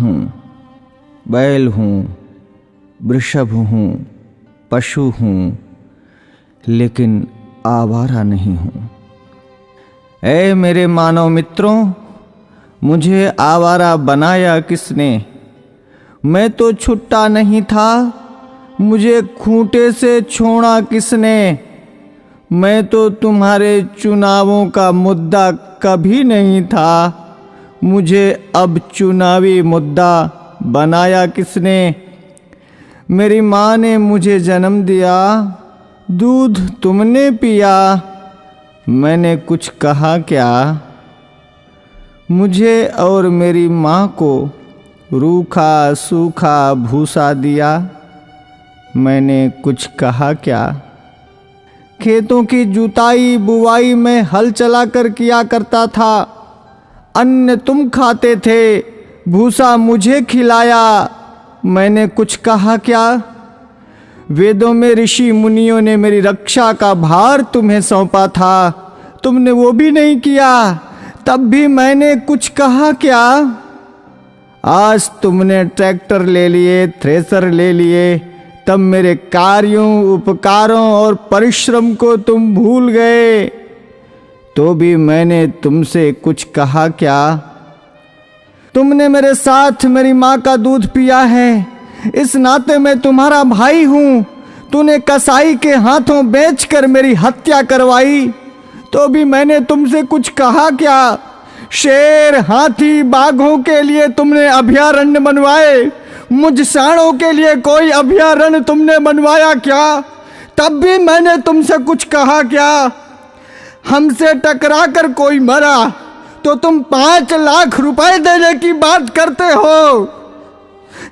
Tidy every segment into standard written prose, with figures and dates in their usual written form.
हूँ, बैल हूँ, वृषभ हूँ, पशु हूँ, लेकिन आवारा नहीं हूँ। ऐ मेरे मानव मित्रों, मुझे आवारा बनाया किसने? मैं तो छुट्टा नहीं था, मुझे खूंटे से छोड़ा किसने? मैं तो तुम्हारे चुनावों का मुद्दा कभी नहीं था, मुझे अब चुनावी मुद्दा बनाया किसने? मेरी माँ ने मुझे जन्म दिया, दूध तुमने पिया, मैंने कुछ कहा क्या? मुझे और मेरी माँ को रूखा सूखा भूसा दिया, मैंने कुछ कहा क्या? खेतों की जुताई बुवाई में हल चलाकर किया करता था, अन्न तुम खाते थे, भूसा मुझे खिलाया, मैंने कुछ कहा क्या? वेदों में ऋषि मुनियों ने मेरी रक्षा का भार तुम्हें सौंपा था, तुमने वो भी नहीं किया, तब भी मैंने कुछ कहा क्या? आज तुमने ट्रैक्टर ले लिए, थ्रेसर ले लिए, तब मेरे कार्यों, उपकारों और परिश्रम को तुम भूल गए, तो भी मैंने तुमसे कुछ कहा क्या? तुमने मेरे साथ मेरी माँ का दूध पिया है, इस नाते मैं तुम्हारा भाई हूँ। तूने कसाई के हाथों बेचकर मेरी हत्या करवाई, तो भी मैंने तुमसे कुछ कहा क्या? शेर, हाथी, बाघों के लिए तुमने अभयारण्य बनवाए, मुझ सांडों के लिए कोई अभयारण्य तुमने बनवाया क्या? तब भी मैंने तुमसे कुछ कहा क्या? हमसे टकरा कर कोई मरा तो तुम 5 लाख रुपए देने की बात करते हो,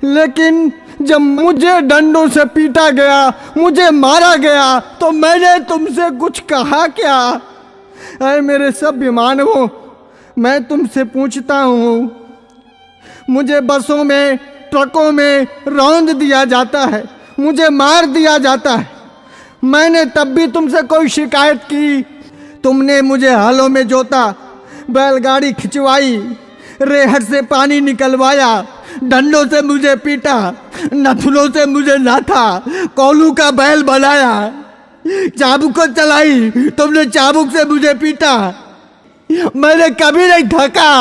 लेकिन जब मुझे डंडों से पीटा गया, मुझे मारा गया, तो मैंने तुमसे कुछ कहा क्या? अरे मेरे सभ्य मानवों, मैं तुमसे पूछता हूँ, मुझे बसों में, ट्रकों में रौंद दिया जाता है, मुझे मार दिया जाता है, मैंने तब भी तुमसे कोई शिकायत की? तुमने मुझे हालों में जोता, बैलगाड़ी खिंचवाई, रेहड़ से पानी निकलवाया, डंडों से मुझे पीटा, नथुनों से मुझे नाथा, कोलू का बैल बनाया, चाबुक को चलाई, तुमने चाबुक से मुझे पीटा, मैंने कभी नहीं थका,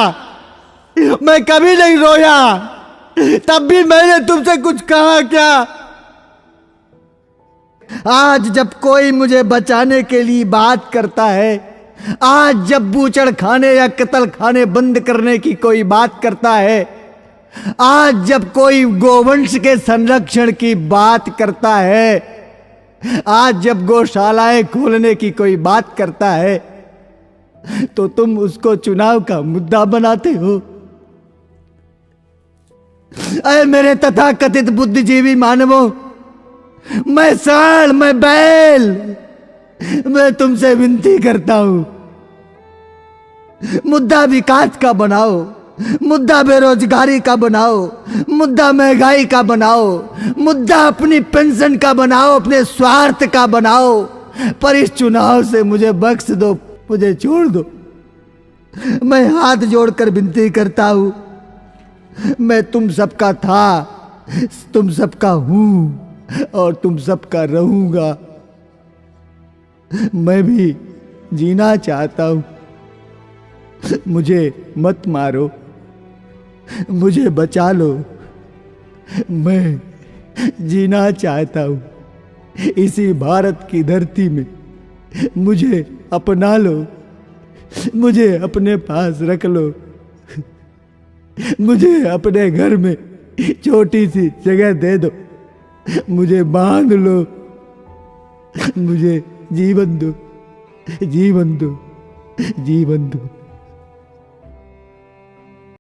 मैं कभी नहीं रोया, तब भी मैंने तुमसे कुछ कहा क्या? आज जब कोई मुझे बचाने के लिए बात करता है, आज जब बूचड़ खाने या कत्ल खाने बंद करने की कोई बात करता है, आज जब कोई गोवंश के संरक्षण की बात करता है, आज जब गौशालाएं खोलने की कोई बात करता है, तो तुम उसको चुनाव का मुद्दा बनाते हो। अरे मेरे तथाकथित बुद्धिजीवी मानवों, मैं सांड, मैं बैल, मैं तुमसे विनती करता हूं, मुद्दा विकास का बनाओ, मुद्दा बेरोजगारी का बनाओ, मुद्दा महंगाई का बनाओ, मुद्दा अपनी पेंशन का बनाओ, अपने स्वार्थ का बनाओ, पर इस चुनाव से मुझे बख्श दो, मुझे छोड़ दो। मैं हाथ जोड़कर विनती करता हूं, मैं तुम सबका था, तुम सबका हूं और तुम सबका रहूंगा। मैं भी जीना चाहता हूं, मुझे मत मारो, मुझे बचा लो, मैं जीना चाहता हूं इसी भारत की धरती में, मुझे अपना लो, मुझे अपने पास रख लो, मुझे अपने घर में छोटी सी जगह दे दो, मुझे बांध लो, मुझे जीवन दो, जीवन दो, जीवन दो।